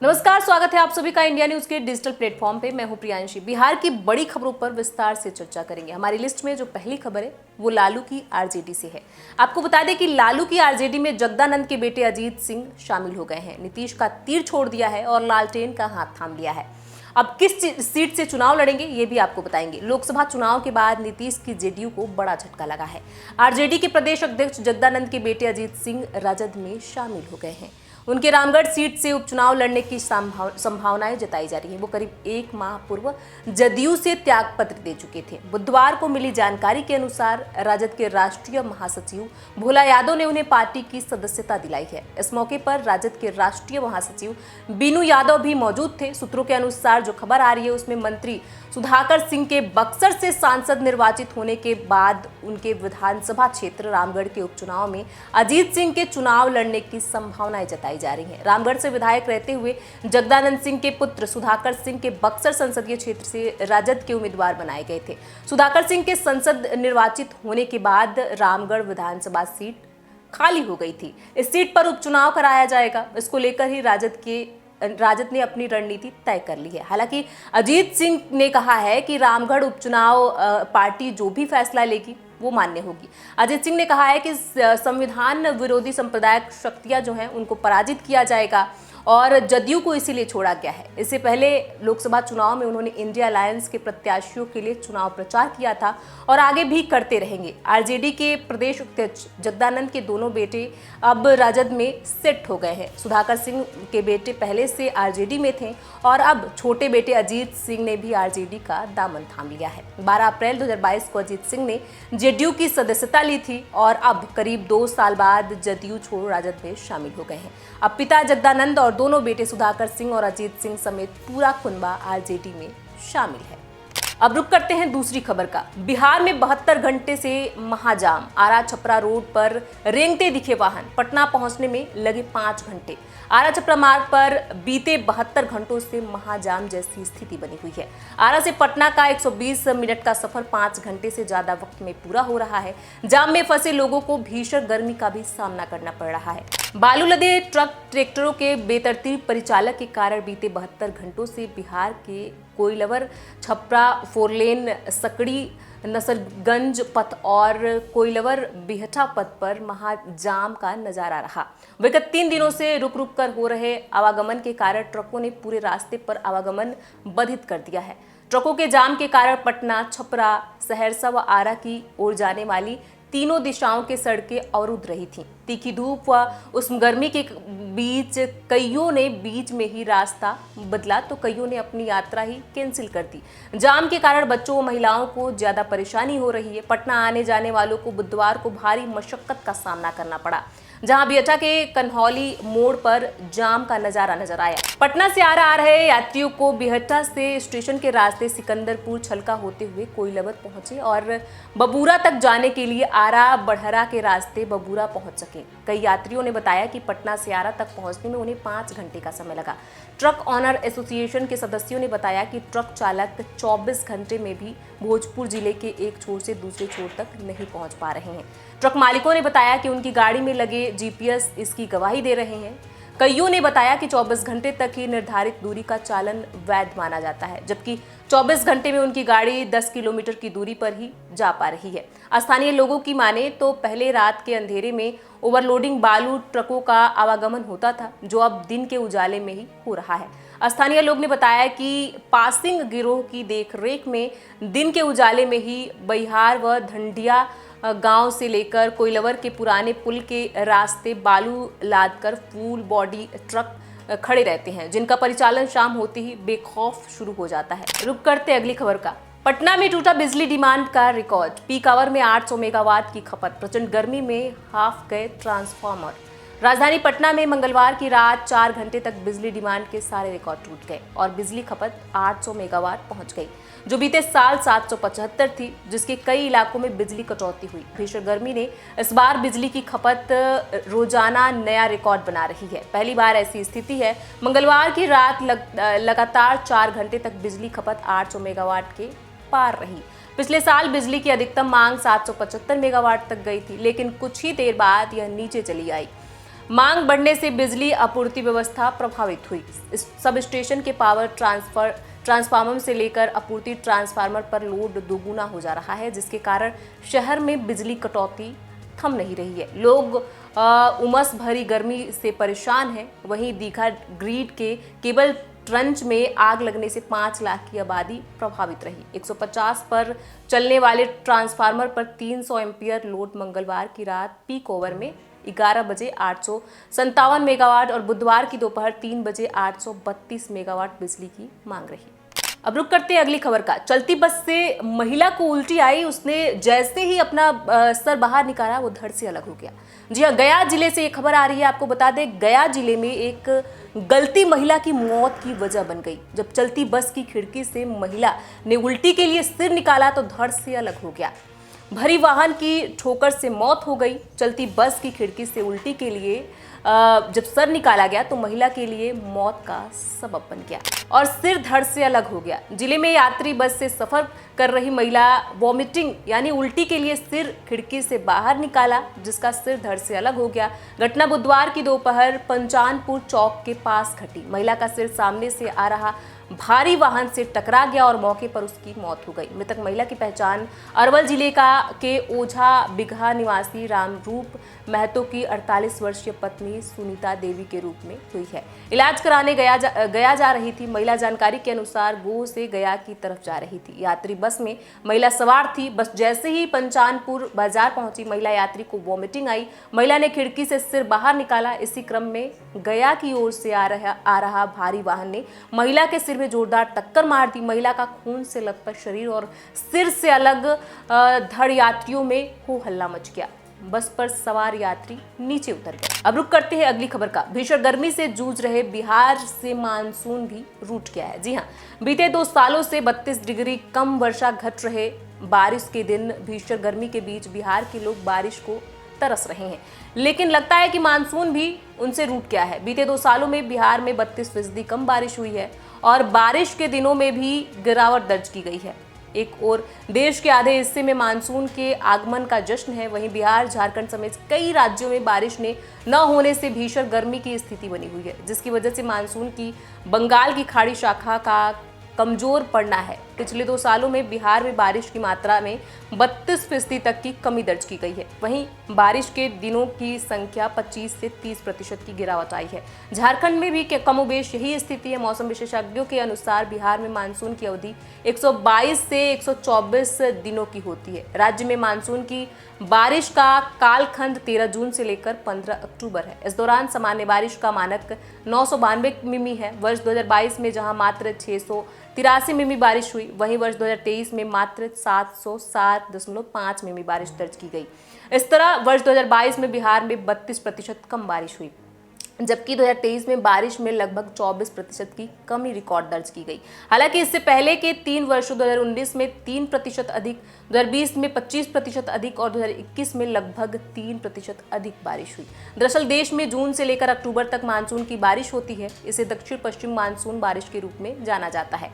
नमस्कार, स्वागत है आप सभी का इंडिया न्यूज के डिजिटल प्लेटफॉर्म पे। मैं हूं प्रियांशी। बिहार की बड़ी खबरों पर विस्तार से चर्चा करेंगे। हमारी लिस्ट में जो पहली खबर है वो लालू की आरजेडी से है। आपको बता दें कि लालू की आरजेडी में जगदानंद के बेटे अजीत सिंह शामिल हो गए हैं। नीतीश का तीर छोड़ दिया है और लालटेन का हाथ थाम लिया है। अब किस सीट से चुनाव लड़ेंगे ये भी आपको बताएंगे। लोकसभा चुनाव के बाद नीतीश की जेडीयू को बड़ा झटका लगा है। आरजेडी के प्रदेश अध्यक्ष जगदानंद के बेटे अजीत सिंह राजद में शामिल हो गए हैं। उनके रामगढ़ सीट से उपचुनाव लड़ने की संभावनाएं जताई जा रही है। वो करीब एक माह पूर्व जदयू से त्यागपत्र दे चुके थे। बुधवार को मिली जानकारी के अनुसार राजद के राष्ट्रीय महासचिव भोला यादव ने उन्हें पार्टी की सदस्यता दिलाई है। इस मौके पर राजद के राष्ट्रीय महासचिव बीनू यादव भी मौजूद थे। सूत्रों के अनुसार जो खबर आ रही है उसमें मंत्री सुधाकर सिंह के बक्सर से सांसद निर्वाचित होने के बाद उनके विधानसभा क्षेत्र रामगढ़ के उपचुनाव में अजीत सिंह के चुनाव लड़ने की संभावनाएं जताई जा रही हैं। रामगढ़ से विधायक रहते हुए जगदानंद सिंह के पुत्र सुधाकर सिंह के बक्सर संसदीय क्षेत्र से राजद के उम्मीदवार बनाए गए थे। सुधाकर सिंह के संसद निर्वाचित होने के बाद रामगढ़ विधानसभा सीट खाली हो गई थी। इस सीट पर उपचुनाव कराया जाएगा। इसको लेकर ही राजद ने अपनी रणनीति तय कर ली है। हालांकि अजीत सिंह ने कहा है कि रामगढ़ उपचुनाव पार्टी जो भी फैसला लेगी वो मान्य होगी। अजीत सिंह ने कहा है कि संविधान विरोधी सांप्रदायिक शक्तियां जो हैं उनको पराजित किया जाएगा और जदयू को इसीलिए छोड़ा गया है। इससे पहले लोकसभा चुनाव में उन्होंने इंडिया अलायंस के प्रत्याशियों के लिए चुनाव प्रचार किया था और आगे भी करते रहेंगे। आरजेडी के प्रदेश अध्यक्ष जगदानंद के दोनों बेटे अब राजद में सेट हो गए हैं। सुधाकर सिंह के बेटे पहले से आरजेडी में थे और अब छोटे बेटे अजीत सिंह ने भी आरजेडी का दामन थाम लिया है। 12 अप्रैल 2022 को अजीत सिंह ने जेडीयू की सदस्यता ली थी और अब करीब 2 साल बाद जदयू छोड़ राजद में शामिल हो गए हैं। अब पिता जगदानंद और दोनों बेटे सुधाकर सिंह और अजीत सिंह समेत पूरा कुनबा आरजेडी में शामिल है। अब रुक करते हैं दूसरी खबर का। बिहार में 72 घंटे से महाजाम। आरा छपरा रोड पर रेंगते दिखे वाहन। पटना पहुंचने में लगे 5 घंटे। आरा छपरा मार्ग पर बीते 72 घंटों से महाजाम जैसी स्थिति बनी हुई है। आरा से पटना का 120 मिनट का सफर 5 घंटे से ज्यादा वक्त में पूरा हो रहा है। जाम में फंसे लोगों को भीषण गर्मी का भी सामना करना पड़ रहा है। बालू लदे ट्रैक्टरों के बेतरतीब परिचालन के कारण बीते 72 घंटों से बिहार के कोइलवर छपरा 4 लेन सकड़ी नसरगंज पथ और कोइलवर बिहटा पथ पर महाजाम का नजारा रहा। विगत 3 दिनों से रुक रुक कर हो रहे आवागमन के कारण ट्रकों ने पूरे रास्ते पर आवागमन बाधित कर दिया है। ट्रकों के जाम के कारण पटना, छपरा, सहरसा व आरा की ओर जाने वाली तीनों दिशाओं के सड़कें अवरुद्ध रही थीं। तीखी धूप व उस गर्मी के बीच कईयों ने बीच में ही रास्ता बदला तो कईयों ने अपनी यात्रा ही कैंसिल कर दी। जाम के कारण बच्चों व महिलाओं को ज्यादा परेशानी हो रही है। पटना आने जाने वालों को बुधवार को भारी मशक्कत का सामना करना पड़ा, जहां बिहटा के कन्हौली मोड़ पर जाम का नजारा नजर आया। पटना से आ रहे यात्रियों को बिहटा से स्टेशन के रास्ते सिकंदरपुर छलका होते हुए कोइलवर पहुंचे और बबूरा तक जाने के लिए आरा बढ़हरा के रास्ते बबूरा पहुंच सके। कई यात्रियों ने बताया कि पटना से आरा तक पहुंचने में उन्हें 5 घंटे का समय लगा। ट्रक ऑनर एसोसिएशन के सदस्यों ने बताया कि ट्रक चालक 24 घंटे में भी भोजपुर जिले के एक छोर से दूसरे छोर तक नहीं पहुंच पा रहे हैं। ट्रक मालिकों ने बताया कि उनकी गाड़ी में लगे जीपीएस इसकी गवाही दे रहे हैं। कईयों ने बताया कि 24 घंटे तक ही निर्धारित दूरी का चालन वैध माना जाता है, जबकि 24 घंटे में उनकी गाड़ी 10 किलोमीटर की दूरी पर ही जा पा रही है। स्थानीय लोगों की माने तो पहले रात के अंधेरे में ओवरलोडिंग बालू ट्रकों का आवागमन होता था, जो अब दिन के उजाले में ही हो रहा है। स्थानीय लोग ने बताया कि पासिंग गिरोह की देखरेख में दिन के उजाले में ही बिहार व धंडिया गांव से लेकर कोइलवर के पुराने पुल के रास्ते बालू लादकर फुल बॉडी ट्रक खड़े रहते हैं, जिनका परिचालन शाम होते ही बेखौफ शुरू हो जाता है। रुक करते अगली खबर का। पटना में टूटा बिजली डिमांड का रिकॉर्ड। पीक आवर में 800 मेगावाट की खपत। प्रचंड गर्मी में हाफ गए ट्रांसफार्मर। राजधानी पटना में मंगलवार की रात 4 घंटे तक बिजली डिमांड के सारे रिकॉर्ड टूट गए और बिजली खपत 800 मेगावाट पहुंच गई, जो बीते साल 775 थी, जिसके कई इलाकों में बिजली कटौती हुई। भीषण गर्मी ने इस बार बिजली की खपत रोजाना नया रिकॉर्ड बना रही है। पहली बार ऐसी स्थिति है। मंगलवार की रात लगातार 4 घंटे तक बिजली खपत 800 मेगावाट के पार रही। पिछले साल बिजली की अधिकतम मांग 775 मेगावाट तक गई थी, लेकिन कुछ ही देर बाद यह नीचे चली आई। मांग बढ़ने से बिजली आपूर्ति व्यवस्था प्रभावित हुई। इस सब स्टेशन के पावर ट्रांसफार्मर से लेकर आपूर्ति ट्रांसफार्मर पर लोड दोगुना हो जा रहा है, जिसके कारण शहर में बिजली कटौती थम नहीं रही है। लोग उमस भरी गर्मी से परेशान हैं। वहीं दीघा ग्रिड के केबल ट्रंच में आग लगने से 5 लाख की आबादी प्रभावित रही। 150 पर चलने वाले ट्रांसफार्मर पर 300 एम्पियर लोड मंगलवार की रात पीक ओवर में 11 बजे 857 मेगावाट और बुधवार की दोपहर 3 बजे 832 मेगावाट बिजली की मांग रही। अब रुक करते हैं अगली खबर का। चलती बस से महिला को उल्टी आई, उसने जैसे ही अपना सर बाहर निकाला वो धड़ से अलग हो गया। जी हाँ, गया जिले से ये खबर आ रही है। आपको बता दें, गया जिले में एक गलती महिला की मौत की वजह बन गई। जब चलती बस की खिड़की से महिला ने उल्टी के लिए सिर निकाला तो धड़ से अलग हो गया। भरी वाहन की ठोकर से मौत हो गई। चलती बस की खिड़की से उल्टी के लिए जब सर निकाला गया तो महिला के लिए मौत का सबब बन गया और सिर धड़ से अलग हो गया। जिले में यात्री बस से सफर कर रही महिला वॉमिटिंग यानी उल्टी के लिए सिर खिड़की से बाहर निकाला, जिसका सिर धड़ से अलग हो गया। घटना बुधवार की दोपहर पंचानपुर चौक के पास घटी। महिला का सिर सामने से आ रहा भारी वाहन से टकरा गया और मौके पर उसकी मौत हो गई। मृतक महिला की पहचान अरवल जिले के ओझा बिगहा निवासी रामरूप महतो की 48 वर्षीय पत्नी सुनीता देवी के रूप में हुई है। इलाज कराने गया जा रही थी। महिला जानकारी के अनुसार गोह से गया की तरफ जा रही थी। यात्री बस में महिला सवार थी। बस जैसे ही पंचानपुर बाजार पहुंची, महिला यात्री को वॉमिटिंग आई। महिला ने खिड़की से सिर बाहर निकाला। इसी क्रम में गया की ओर से आ रहा भारी वाहन ने महिला के सिर में जोरदार टक्कर मार दी। महिला का खून से लथपथ शरीर और सिर से अलग धड़ यात्रियों में हो हल्ला मच गया। बस पर सवार यात्री नीचे उतर गए। अब रुक करते हैं अगली खबर का। भीषण गर्मी से जूझ रहे बिहार से मानसून भी रूठ गया है। जी हाँ, बीते 2 सालों से 32 डिग्री कम वर्षा घट रहे बारिश के दिन भीषण गर्मी के बीच बिहार के लोग बारिश को तरस रहे हैं, लेकिन लगता है कि मानसून भी उनसे रूठ गया है। बीते 2 सालों में बिहार में 32% कम बारिश हुई है और बारिश के दिनों में भी गिरावट दर्ज की गई है। एक और देश के आधे हिस्से में मानसून के आगमन का जश्न है। वहीं बिहार, झारखंड समेत कई राज्यों में बारिश ने न होने से भीषण गर्मी की स्थिति बनी हुई है, जिसकी वजह से मानसून की बंगाल की खाड़ी शाखा का कमजोर पड़ना है। पिछले 2 सालों में बिहार में बारिश की मात्रा में 32% तक की कमी दर्ज की गई है। वहीं बारिश के दिनों की संख्या 25 से 30% की गिरावट आई है। झारखंड में भी कमोबेश यही स्थिति है। मौसम विशेषज्ञों के अनुसार बिहार में मानसून की अवधि 122 से 124 दिनों की होती है। राज्य में मानसून की बारिश का कालखंड 13 जून से लेकर 15 अक्टूबर है। इस दौरान सामान्य बारिश का मानक 992 मिमी है। वर्ष 2022 में जहां मात्र 683 मिमी बारिश हुई, वहीं वर्ष 2023 में मात्र 707.5 मिमी बारिश दर्ज की गई। इस तरह वर्ष 2022 में बिहार में 32% कम बारिश हुई, जबकि 2023 में बारिश में लगभग 24% की कमी रिकॉर्ड दर्ज की गई। हालांकि इससे पहले के 3 वर्षों 2019 में 3% अधिक, 2020 में 25% अधिक और 2021 में लगभग 3% अधिक बारिश हुई। दरअसल देश में जून से लेकर अक्टूबर तक मानसून की बारिश होती है। इसे दक्षिण पश्चिम मानसून बारिश के रूप में जाना जाता है।